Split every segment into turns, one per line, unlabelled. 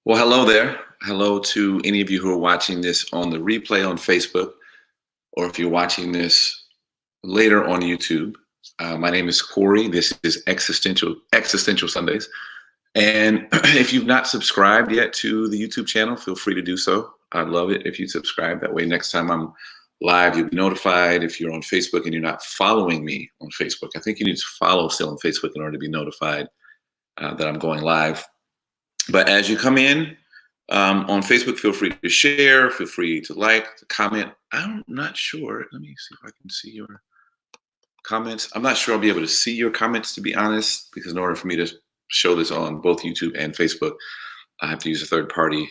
Well, hello there. Hello to any of you who are watching this on the replay on Facebook, or if you're watching this later on YouTube. My name is Corey. This is Existential Sundays. And if you've not subscribed yet to the YouTube channel, feel free to do so. I'd love it if you subscribe. That way, next time I'm live, you'll be notified. If you're on Facebook and you're not following me on Facebook, I think you need to follow still on Facebook in order to be notified that I'm going live. But as you come in on Facebook, feel free to share, feel free to like, to comment. I'm not sure. Let me see if I can see your comments. I'm not sure I'll be able to see your comments, to be honest, because in order for me to show this on both YouTube and Facebook, I have to use a third-party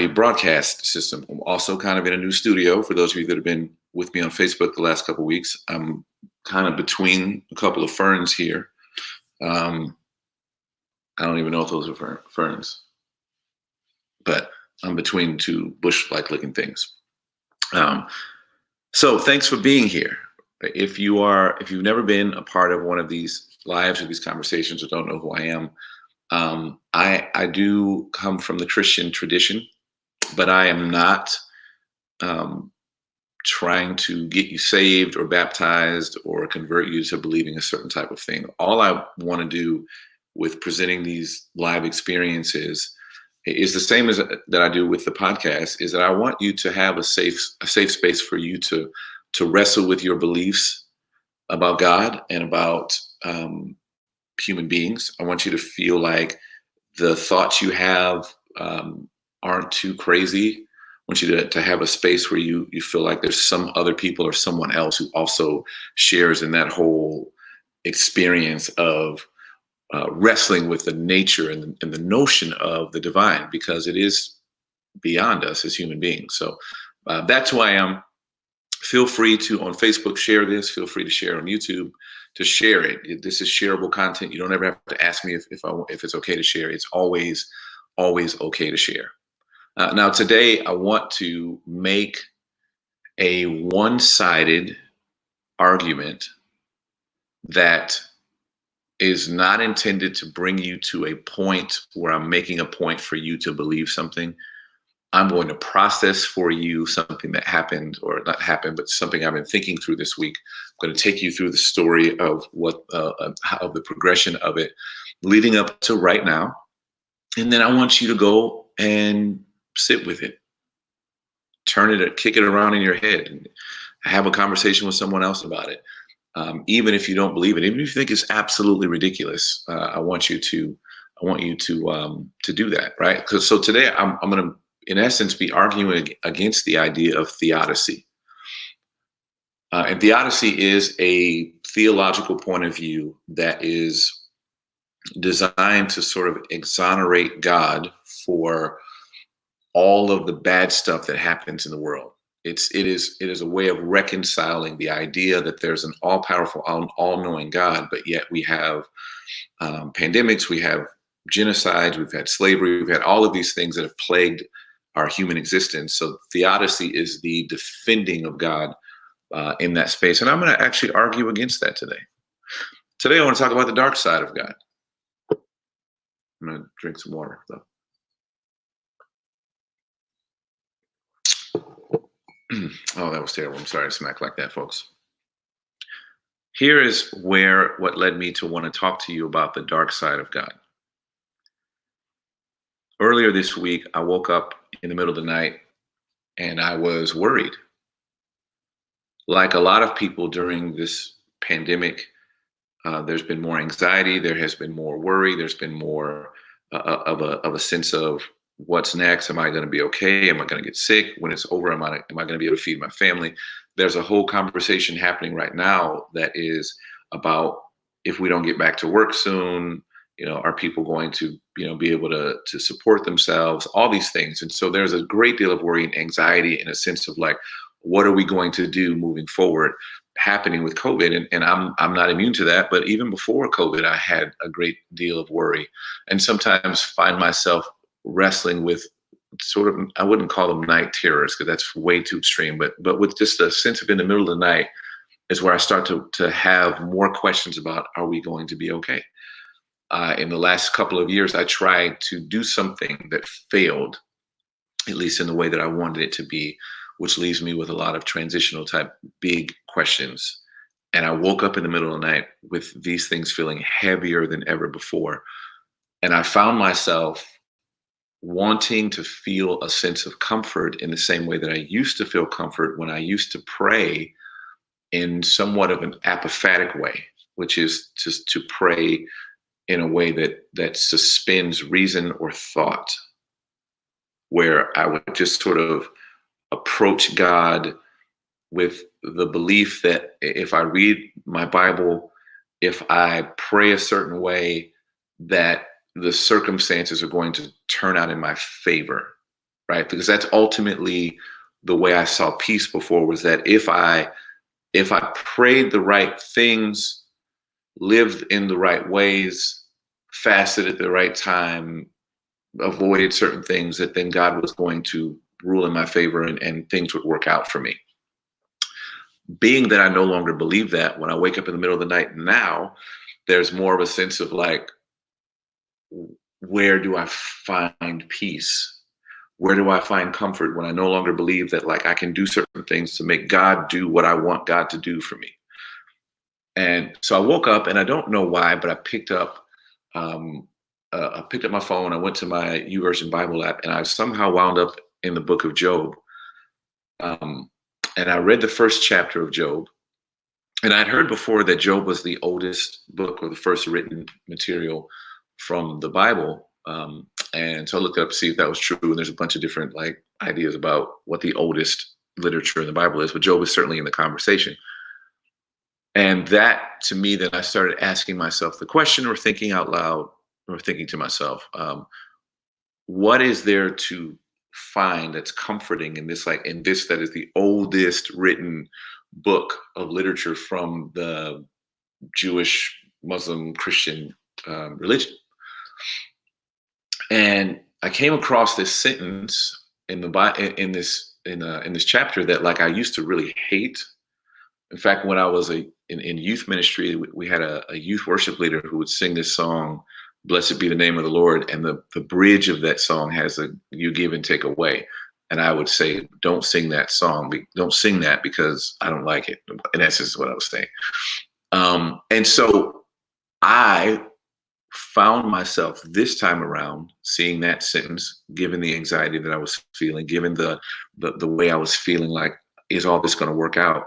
broadcast system. I'm also kind of in a new studio. For those of you that have been with me on Facebook the last couple of weeks, I'm kind of between a couple of ferns here. I don't even know if those are ferns, but I'm between two bush-like looking things. So thanks for being here. If you've never been a part of one of these lives or these conversations or don't know who I am, I do come from the Christian tradition, but I am not trying to get you saved or baptized or convert you to believing a certain type of thing. All I want to do with presenting these live experiences is the same as that I do with the podcast, is that I want you to have a safe space for you to wrestle with your beliefs about God and about human beings. I want you to feel like the thoughts you have aren't too crazy. I want you to have a space where you feel like there's some other people or someone else who also shares in that whole experience of wrestling with the nature and the notion of the divine, because it is beyond us as human beings. So that's who I am. Feel free to, on Facebook, share this. Feel free to share on YouTube, to share it. This is shareable content. You don't ever have to ask me if it's okay to share. It's always okay to share. Now, today, I want to make a one-sided argument that is not intended to bring you to a point where I'm making a point for you to believe something. I'm going to process for you something that happened, or not happened, but something I've been thinking through this week. I'm going to take you through the story of of the progression of it leading up to right now. And then I want you to go and sit with it, kick it around in your head, and have a conversation with someone else about it. Even if you don't believe it, even if you think it's absolutely ridiculous, I want you to do that, right? So today I'm going to, in essence, be arguing against the idea of theodicy. And theodicy is a theological point of view that is designed to sort of exonerate God for all of the bad stuff that happens in the world. It is a way of reconciling the idea that there's an all-powerful, all-knowing God, but yet we have pandemics, we have genocides, we've had slavery, we've had all of these things that have plagued our human existence. So theodicy is the defending of God in that space. And I'm going to actually argue against that today. Today, I want to talk about the dark side of God. I'm going to drink some water, though. Oh, that was terrible. I'm sorry to smack like that, folks. Here is what led me to want to talk to you about the dark side of God. Earlier this week, I woke up in the middle of the night and I was worried. Like a lot of people during this pandemic, there's been more anxiety, there has been more worry, there's been more of a sense of what's next. Am I going to be okay? Am I going to get sick? When it's over, am I going to be able to feed my family? There's a whole conversation happening right now that is about, if we don't get back to work soon, are people going to, be able to support themselves, all these things. And so there's a great deal of worry and anxiety in a sense of like, what are we going to do moving forward happening with COVID? And I'm not immune to that, but even before COVID, I had a great deal of worry and sometimes find myself wrestling with sort of, I wouldn't call them night terrors because that's way too extreme, but with just a sense of in the middle of the night, is where I start to have more questions about, are we going to be okay? In the last couple of years, I tried to do something that failed, at least in the way that I wanted it to be, which leaves me with a lot of transitional type big questions. And I woke up in the middle of the night with these things feeling heavier than ever before. And I found myself wanting to feel a sense of comfort in the same way that I used to feel comfort when I used to pray in somewhat of an apophatic way, which is just to pray in a way that suspends reason or thought, where I would just sort of approach God with the belief that if I read my Bible, if I pray a certain way, that the circumstances are going to turn out in my favor, right? Because that's ultimately the way I saw peace before, was that if I prayed the right things, lived in the right ways, fasted at the right time, avoided certain things, that then God was going to rule in my favor, and things would work out for me. Being that I no longer believe that, when I wake up in the middle of the night now, there's more of a sense of like, where do I find peace? Where do I find comfort when I no longer believe that like I can do certain things to make God do what I want God to do for me? And so I woke up, and I don't know why, but I picked up my phone. I went to my YouVersion Bible app, and I somehow wound up in the book of Job. And I read the first chapter of Job. And I'd heard before that Job was the oldest book, or the first written material from the Bible. And so I looked up to see if that was true. And there's a bunch of different like ideas about what the oldest literature in the Bible is, but Job is certainly in the conversation. And that, to me, then I started asking myself the question, or thinking out loud, or thinking to myself, what is there to find that's comforting in this, like in this, that is the oldest written book of literature from the Jewish, Muslim, Christian religion? And I came across this sentence in in this chapter that like I used to really hate. In fact, when I was in youth ministry, we had a youth worship leader who would sing this song, "Blessed be the name of the Lord," and the bridge of that song has a "you give and take away." And I would say, don't sing that song. Don't sing that because I don't like it. And that's just what I was saying. And so I found myself this time around seeing that sentence, given the anxiety that I was feeling, given the way I was feeling like, is all this going to work out?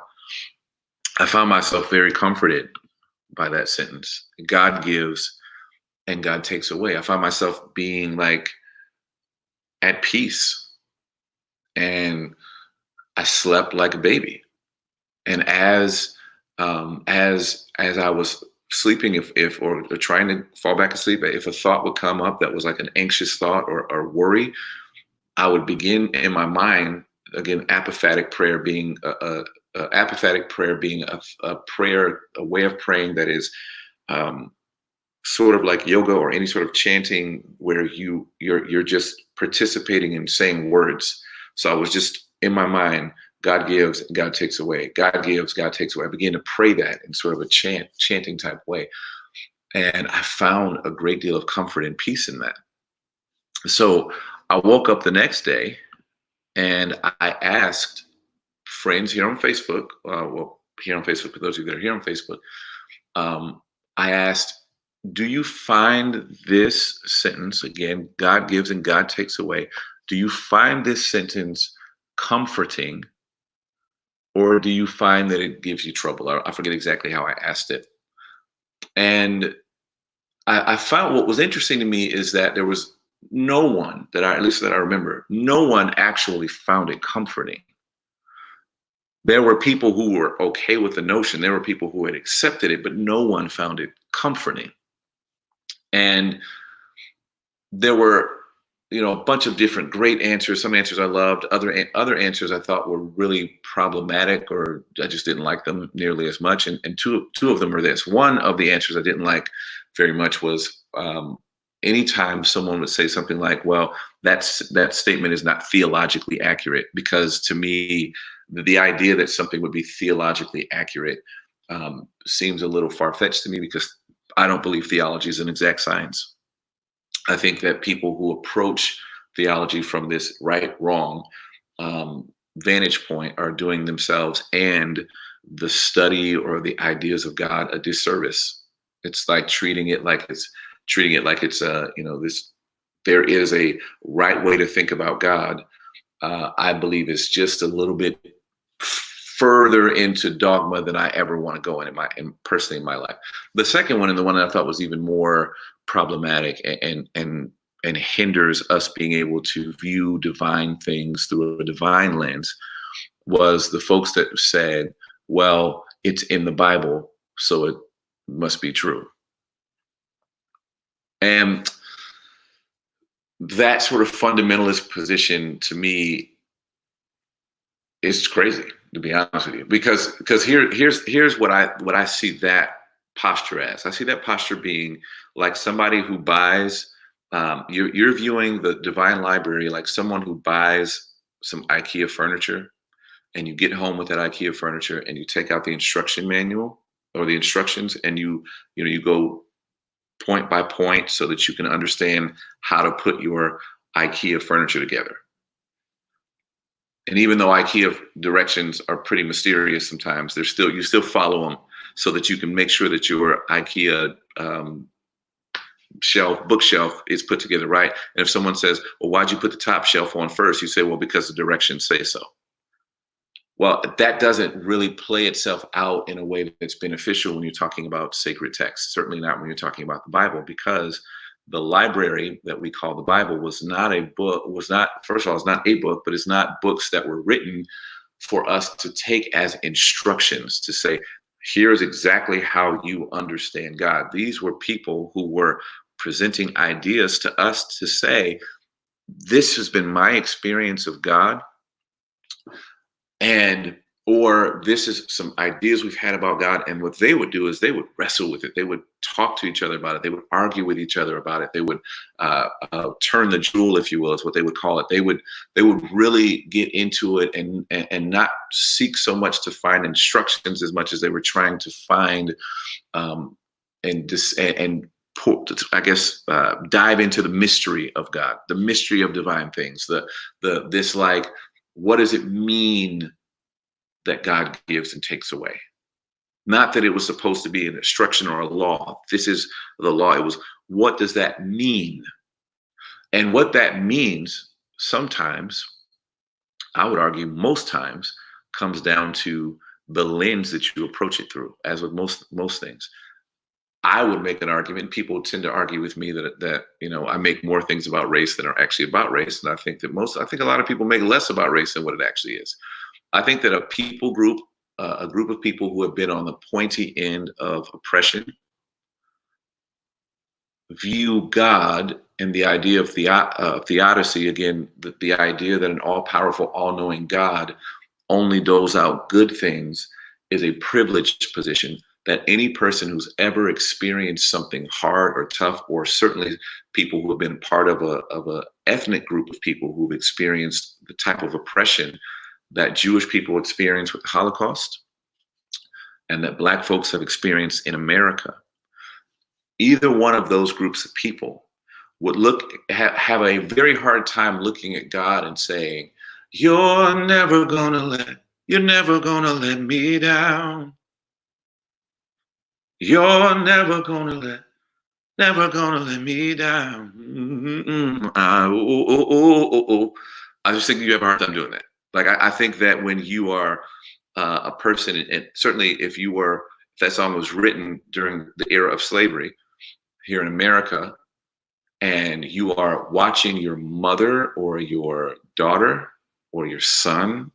I found myself very comforted by that sentence. God gives and God takes away. I found myself being like at peace, and I slept like a baby. And as I was sleeping, if or trying to fall back asleep, if a thought would come up that was like an anxious thought or worry, I would begin in my mind, again, apophatic prayer being a prayer, a way of praying that is sort of like yoga or any sort of chanting, where you're just participating in saying words. So I was just in my mind, God gives, God takes away. God gives, God takes away. I began to pray that in sort of a chanting type way. And I found a great deal of comfort and peace in that. So I woke up the next day, and I asked friends here on Facebook, here on Facebook, for those of you that are here on Facebook, I asked, do you find this sentence, again, God gives and God takes away, do you find this sentence comforting, or do you find that it gives you trouble? I forget exactly how I asked it. And I found what was interesting to me is that there was no one at least that I remember, no one actually found it comforting. There were people who were okay with the notion. There were people who had accepted it, but no one found it comforting. And there were, a bunch of different great answers. Some answers I loved. Other answers I thought were really problematic, or I just didn't like them nearly as much. And two of them are this. One of the answers I didn't like very much was anytime someone would say something like, well, that statement is not theologically accurate, because to me, the idea that something would be theologically accurate seems a little far-fetched to me, because I don't believe theology is an exact science. I think that people who approach theology from this right wrong vantage point are doing themselves and the study or the ideas of God a disservice. It's like treating it like it's this. There is a right way to think about God. I believe it's just a little bit further into dogma than I ever want to go in personally in my life. The second one, and the one that I thought was even more problematic and hinders us being able to view divine things through a divine lens, was the folks that said, well, it's in the Bible, so it must be true. And that sort of fundamentalist position to me is crazy, to be honest with you, because here's what I see that posture as. I see that posture being like somebody who buys. You're viewing the divine library like someone who buys some IKEA furniture, and you get home with that IKEA furniture, and you take out the instruction manual or the instructions, and you go point by point so that you can understand how to put your IKEA furniture together. And even though IKEA directions are pretty mysterious sometimes, you still follow them so that you can make sure that your IKEA bookshelf is put together right. And if someone says, well, why'd you put the top shelf on first? You say, well, because the directions say so. Well, that doesn't really play itself out in a way that's beneficial when you're talking about sacred texts. Certainly not when you're talking about the Bible, because the library that we call the Bible was not a book, first of all, it's not a book, but it's not books that were written for us to take as instructions to say, here's exactly how you understand God. These were people who were presenting ideas to us to say, this has been my experience of God, or this is some ideas we've had about God. And what they would do is they would wrestle with it. They would talk to each other about it. They would argue with each other about it. They would turn the jewel, if you will, is what they would call it. They would really get into it and not seek so much to find instructions as much as they were trying to find dive into the mystery of God, the mystery of divine things, this like, what does it mean that God gives and takes away? Not that it was supposed to be an instruction or a law. This is the law. It was, what does that mean? And what that means sometimes, I would argue most times, comes down to the lens that you approach it through, as with most things. I would make an argument. People tend to argue with me that I make more things about race than are actually about race, and I think a lot of people make less about race than what it actually is. I think that a group of people who have been on the pointy end of oppression view God and the idea of theodicy, again, the idea that an all-powerful, all-knowing God only doles out good things, is a privileged position that any person who's ever experienced something hard or tough, or certainly people who have been part of a ethnic group of people who've experienced the type of oppression that Jewish people experienced with the Holocaust and that Black folks have experienced in America, either one of those groups of people would have a very hard time looking at God and saying, you're never gonna let me down. You're never gonna let me down. I just think you have a hard time doing that. Like, I think that when you are a person, and certainly if that song was written during the era of slavery here in America, and you are watching your mother or your daughter or your son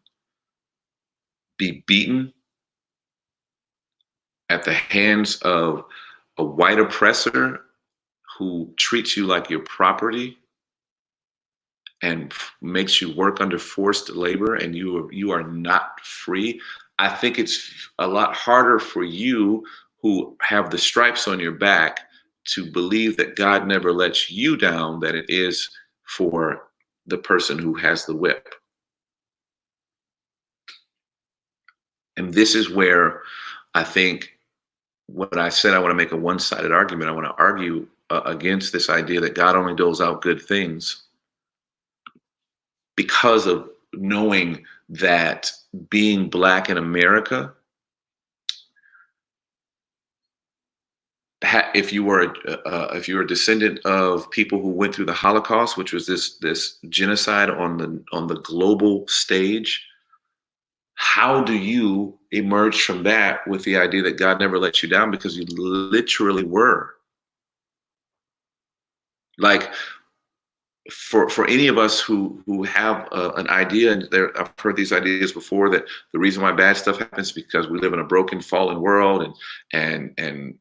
be beaten at the hands of a white oppressor who treats you like your property and makes you work under forced labor, and you are not free, I think it's a lot harder for you who have the stripes on your back to believe that God never lets you down than it is for the person who has the whip. And this is where I think when I said I want to make a one-sided argument, I want to argue against this idea that God only doles out good things because of knowing that being Black in America, if you were a descendant of people who went through the Holocaust, which was this genocide on the global stage, how do you emerge from that with the idea that God never let you down, because you literally were? Like, for any of us who have an idea, and I've heard these ideas before, that the reason why bad stuff happens is because we live in a broken, fallen world, and and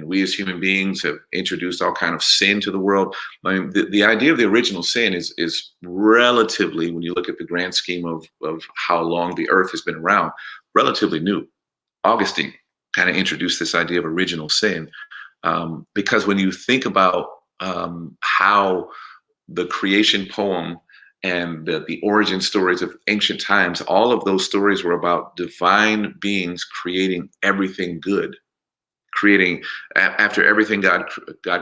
we as human beings have introduced all kind of sin to the world. I mean, the idea of the original sin is relatively, when you look at the grand scheme of how long the earth has been around, relatively new. Augustine kind of introduced this idea of original sin, because when you think about how the creation poem and the origin stories of ancient times, all of those stories were about divine beings creating everything good, creating after everything God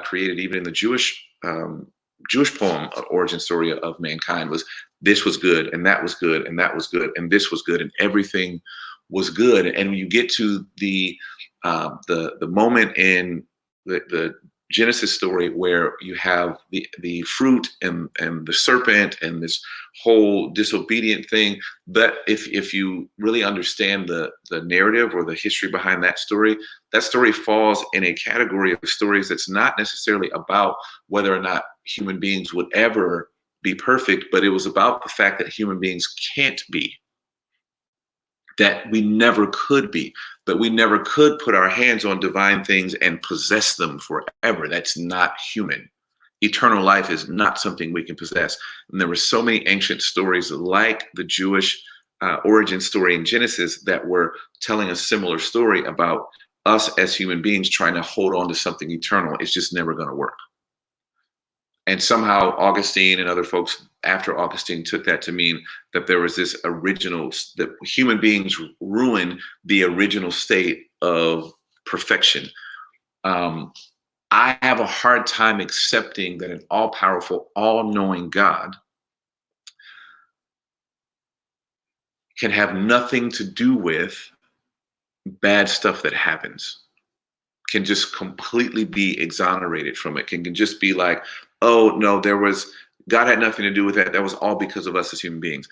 created. Even in the Jewish poem, origin story of mankind was, this was good, and that was good, and that was good, and this was good, and everything was good. And when you get to the moment in the Genesis story where you have the fruit and the serpent and this whole disobedient thing, that if you really understand the narrative or the history behind that story falls in a category of stories that's not necessarily about whether or not human beings would ever be perfect, but it was about the fact that human beings can't be, that we never could be, that we never could put our hands on divine things and possess them forever. That's not human. Eternal life is not something we can possess. And there were so many ancient stories like the Jewish origin story in Genesis that were telling a similar story about us as human beings trying to hold on to something eternal. It's just never going to work. And somehow Augustine and other folks after Augustine took that to mean that there was this original, that human beings ruin the original state of perfection. I have a hard time accepting that an all-powerful, all-knowing God can have nothing to do with bad stuff that happens, can just completely be exonerated from it, can just be like, oh no, God had nothing to do with that. That was all because of us as human beings.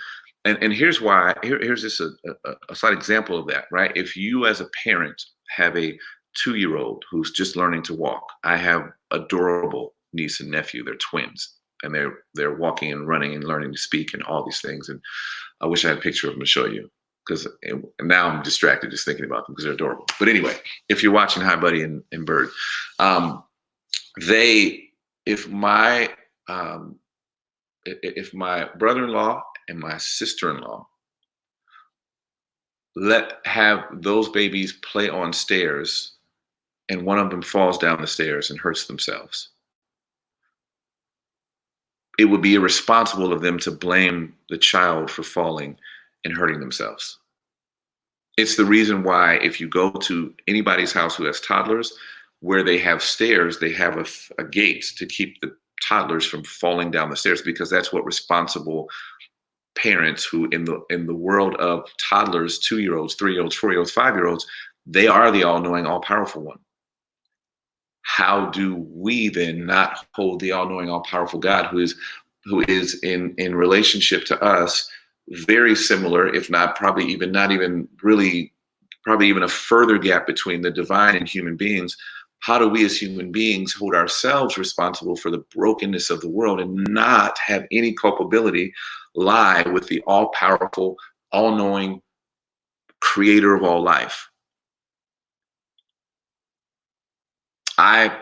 And here's why. Here's just a slight example of that, right? If you as a parent have a 2-year-old who's just learning to walk, I have adorable niece and nephew. They're twins, and they're walking and running and learning to speak and all these things. And I wish I had a picture of them to show you, because now I'm distracted just thinking about them because they're adorable. But anyway, if you're watching Hi Buddy and Bird, if my brother-in-law and my sister-in-law have those babies play on stairs and one of them falls down the stairs and hurts themselves, it would be irresponsible of them to blame the child for falling and hurting themselves. It's the reason why if you go to anybody's house who has toddlers, where they have stairs, they have a gate to keep the toddlers from falling down the stairs, because that's what responsible parents who in the world of toddlers, 2-year-olds, 3-year-olds, 4-year-olds, 5-year-olds, they are the all-knowing, all-powerful one. How do we then not hold the all-knowing, all-powerful God, who is in relationship to us, very similar, if not probably even not even really, probably even a further gap between the divine and human beings? How do we as human beings hold ourselves responsible for the brokenness of the world and not have any culpability lie with the all-powerful, all-knowing creator of all life? I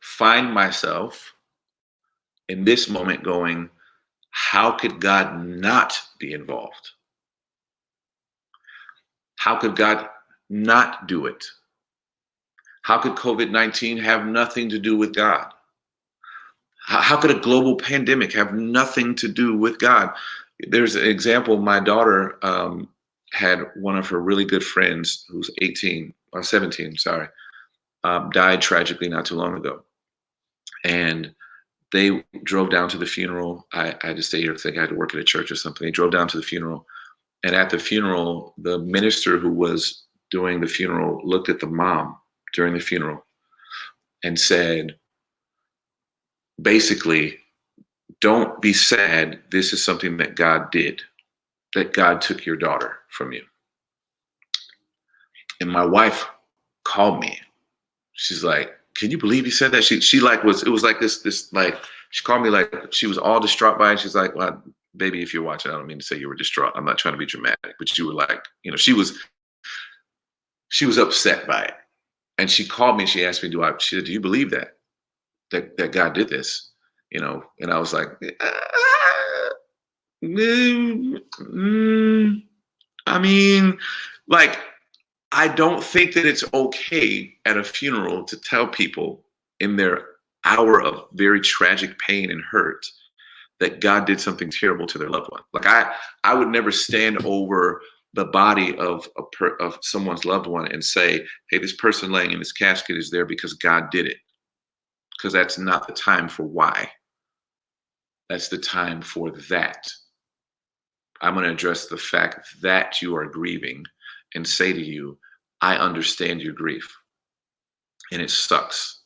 find myself in this moment going, how could God not be involved? How could God not do it? How could COVID-19 have nothing to do with God? How could a global pandemic have nothing to do with God? There's an example. My daughter had one of her really good friends who's 18 or 17, sorry, died tragically not too long ago. And they drove down to the funeral. I had to stay here because I had to work at a church or something. They drove down to the funeral. And at the funeral, the minister who was doing the funeral looked at the mom during the funeral and said, basically, don't be sad. This is something that God did, that God took your daughter from you. And my wife called me. She's like, can you believe he said that? She like it was like this like, she called me like she was all distraught by it. She's like, well, baby, if you're watching, I don't mean to say you were distraught. I'm not trying to be dramatic, but you were like, she was upset by it. And she called me and she asked me, she said, do you believe that God did this? And I was like, I mean, like, I don't think that it's okay at a funeral to tell people in their hour of very tragic pain and hurt that God did something terrible to their loved one. Like I would never stand over the body of someone's loved one and say, hey, this person laying in this casket is there because God did it. Because that's not the time for why. That's the time for that. I'm going to address the fact that you are grieving and say to you, I understand your grief and it sucks.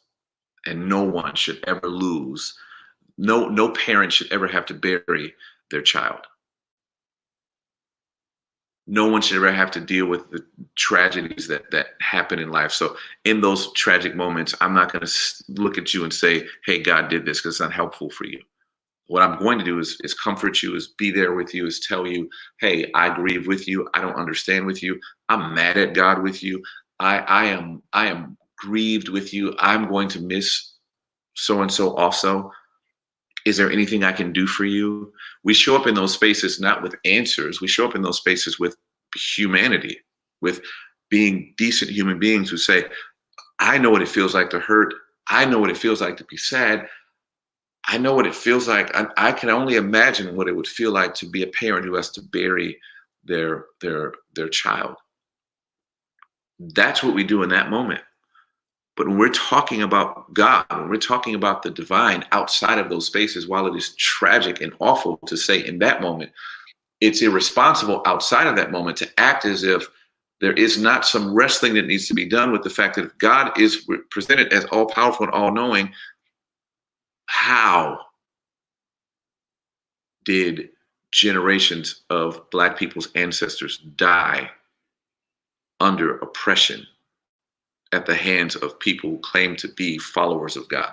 And no one should ever lose. No parent should ever have to bury their child. No one should ever have to deal with the tragedies that happen in life. So in those tragic moments, I'm not going to look at you and say, hey, God did this, because it's not helpful for you. What I'm going to do is comfort you, is be there with you, is tell you, hey, I grieve with you. I don't understand with you. I'm mad at God with you. I am grieved with you. I'm going to miss so-and-so also. Is there anything I can do for you? We show up in those spaces not with answers. We show up in those spaces with humanity, with being decent human beings who say, I know what it feels like to hurt. I know what it feels like to be sad. I know what it feels like. I can only imagine what it would feel like to be a parent who has to bury their child. That's what we do in that moment. But when we're talking about God, when we're talking about the divine outside of those spaces, while it is tragic and awful to say in that moment, it's irresponsible outside of that moment to act as if there is not some wrestling that needs to be done with the fact that if God is presented as all powerful and all knowing, how did generations of Black people's ancestors die under oppression at the hands of people who claim to be followers of God?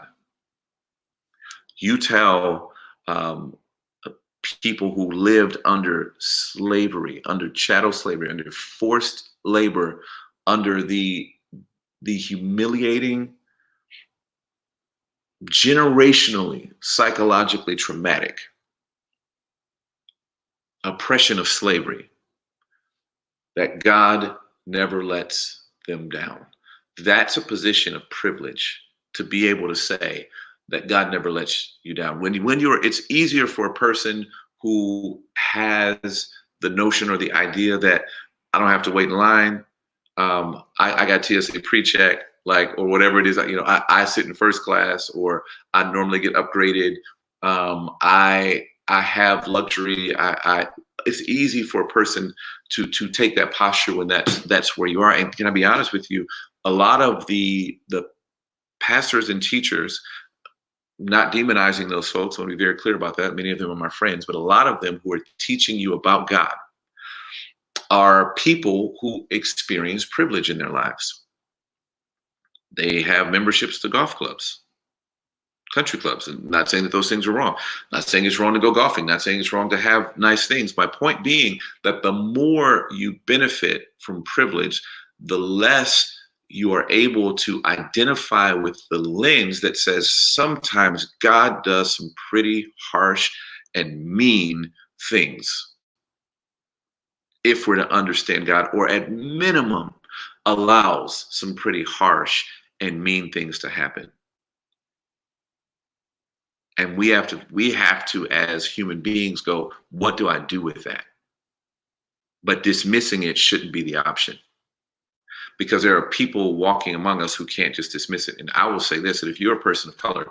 You tell people who lived under slavery, under chattel slavery, under forced labor, under the humiliating, generationally, psychologically traumatic oppression of slavery, that God never lets them down. That's a position of privilege, to be able to say that God never lets you down. It's easier for a person who has the notion or the idea that I don't have to wait in line. I got TSA pre-check, or whatever it is. I sit in first class, or I normally get upgraded. I have luxury. It's easy for a person to take that posture when that's where you are. And can I be honest with you? A lot of the pastors and teachers, not demonizing those folks, I want to be very clear about that. Many of them are my friends, but a lot of them who are teaching you about God are people who experience privilege in their lives. They have memberships to golf clubs, country clubs. And not saying that those things are wrong. Not saying it's wrong to go golfing. Not saying it's wrong to have nice things. My point being that the more you benefit from privilege, the less you are able to identify with the lens that says sometimes God does some pretty harsh and mean things. If we're to understand God, or at minimum allows some pretty harsh and mean things to happen. And we have to, as human beings, go, what do I do with that? but dismissing it shouldn't be the option, because there are people walking among us who can't just dismiss it. And I will say this, that if you're a person of color,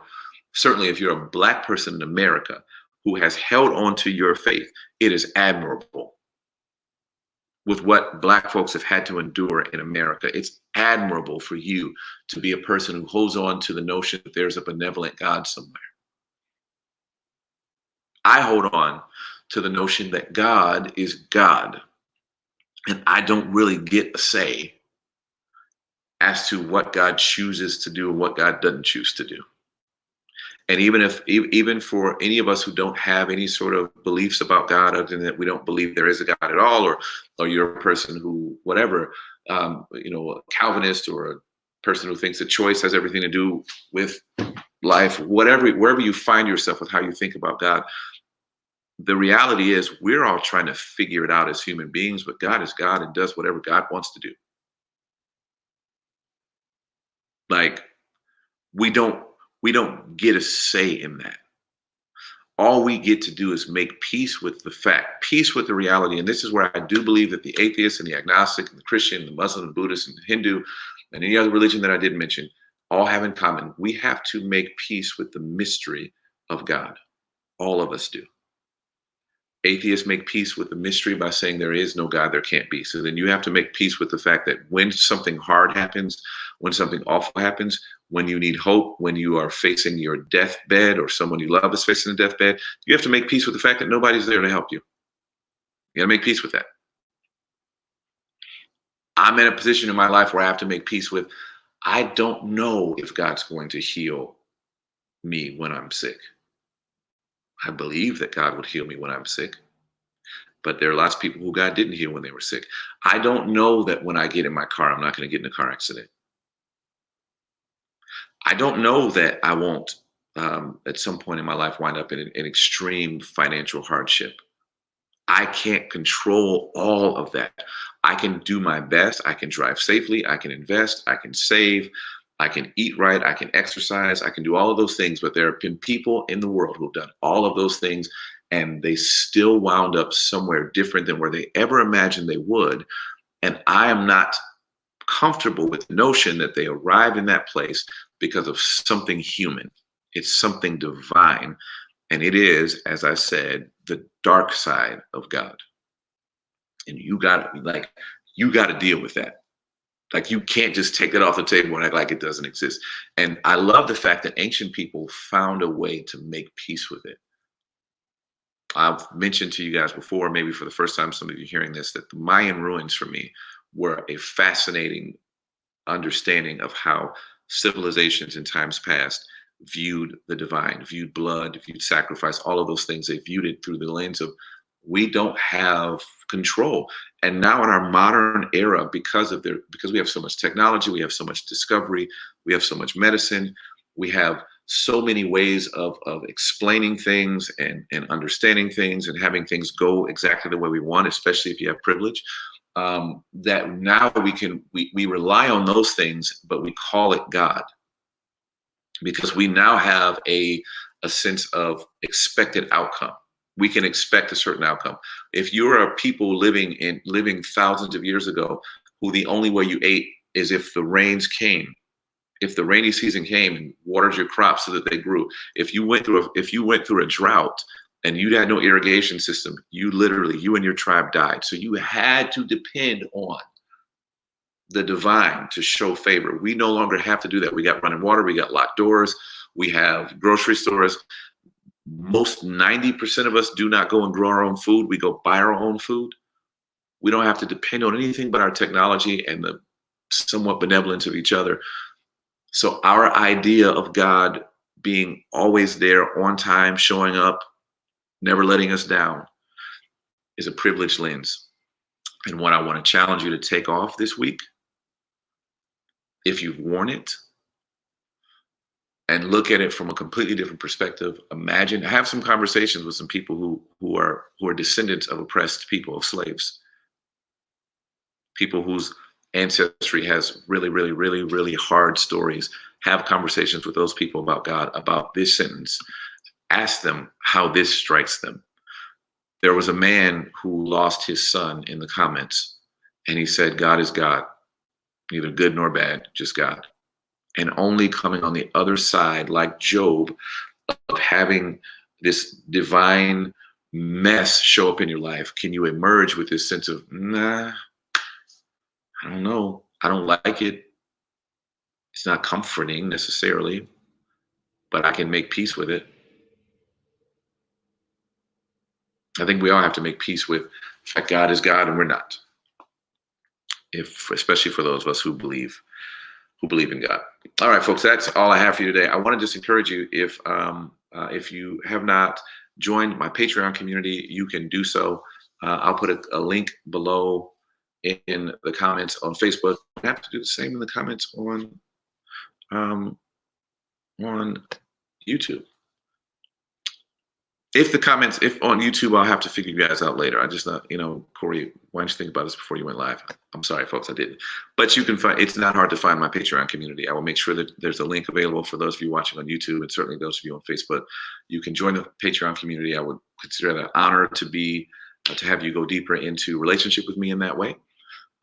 certainly if you're a Black person in America who has held on to your faith, it is admirable. With what Black folks have had to endure in America, it's admirable for you to be a person who holds on to the notion that there's a benevolent God somewhere. I hold on to the notion that God is God, and I don't really get a say as to what God chooses to do and what God doesn't choose to do. And even for any of us who don't have any sort of beliefs about God, other than that we don't believe there is a God at all, or you're a person who, whatever, a Calvinist, or a person who thinks that choice has everything to do with life, whatever, wherever you find yourself with how you think about God, the reality is we're all trying to figure it out as human beings, but God is God and does whatever God wants to do. Like, we don't get a say in that. All we get to do is make peace with the fact, peace with the reality. And this is where I do believe that the atheist and the agnostic and the Christian and the Muslim and Buddhist and the Hindu and any other religion that I didn't mention all have in common. We have to make peace with the mystery of God. All of us do. Atheists make peace with the mystery by saying there is no God, there can't be. So then you have to make peace with the fact that when something hard happens, when something awful happens, when you need hope, when you are facing your deathbed or someone you love is facing a deathbed, you have to make peace with the fact that nobody's there to help you. You got to make peace with that. I'm in a position in my life where I have to make peace with, I don't know if God's going to heal me when I'm sick. I believe that God would heal me when I'm sick, but there are lots of people who God didn't heal when they were sick. I don't know that when I get in my car, I'm not going to get in a car accident. I don't know that I won't, at some point in my life, wind up in an extreme financial hardship. I can't control all of that. I can do my best. I can drive safely. I can invest. I can save. I can eat right. I can exercise. I can do all of those things. But there have been people in the world who've done all of those things, and they still wound up somewhere different than where they ever imagined they would. And I am not comfortable with the notion that they arrived in that place because of something human. It's something divine. And it is, as I said, the dark side of God. And you got to deal with that. Like, you can't just take it off the table and act like it doesn't exist. And I love the fact that ancient people found a way to make peace with it. I've mentioned to you guys before, maybe for the first time, some of you hearing this, that the Mayan ruins for me were a fascinating understanding of how civilizations in times past viewed the divine, viewed blood, viewed sacrifice, all of those things. They viewed it through the lens of, we don't have control. And now in our modern era, because we have so much technology, we have so much discovery, we have so much medicine, we have so many ways of explaining things and understanding things and having things go exactly the way we want, especially if you have privilege, that now we rely on those things, but we call it God, because we now have a sense of expected outcome. We can expect a certain outcome. If you're a people living thousands of years ago, who the only way you ate is if the rains came, if the rainy season came and watered your crops so that they grew, if you went through a drought and you had no irrigation system, you and your tribe died. So you had to depend on the divine to show favor. We no longer have to do that. We got running water, we got locked doors, we have grocery stores. Most 90% of us do not go and grow our own food. We go buy our own food. We don't have to depend on anything but our technology and the somewhat benevolence of each other. So our idea of God being always there, on time, showing up, never letting us down, is a privileged lens. And what I want to challenge you to take off this week, if you've worn it, and look at it from a completely different perspective. Imagine, have some conversations with some people who are descendants of oppressed people, of slaves, people whose ancestry has really, really, really, really hard stories. Have conversations with those people about God, about this sentence. Ask them how this strikes them. There was a man who lost his son in the comments, and he said, God is God, neither good nor bad, just God. And only coming on the other side, like Job, of having this divine mess show up in your life, can you emerge with this sense of, nah, I don't know, I don't like it. It's not comforting necessarily, but I can make peace with it. I think we all have to make peace with the fact God is God and we're not. Especially for those of us who believe in God. All right, folks, that's all I have for you today. I want to just encourage you, if you have not joined my Patreon community, you can do so. I'll put a link below in the comments on Facebook. I have to do the same in the comments on YouTube. If on YouTube, I'll have to figure you guys out later. I just thought, Corey, why don't you think about this before you went live? I'm sorry, folks, I didn't. But you can find, it's not hard to find my Patreon community. I will make sure that there's a link available for those of you watching on YouTube, and certainly those of you on Facebook. You can join the Patreon community. I would consider that an honor to have you go deeper into relationship with me in that way.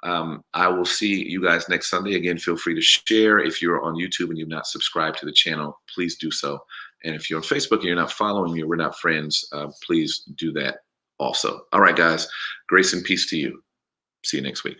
I will see you guys next Sunday. Again, feel free to share. If you're on YouTube and you've not subscribed to the channel, please do so. And if you're on Facebook and you're not following me, we're not friends, please do that also. All right, guys, grace and peace to you. See you next week.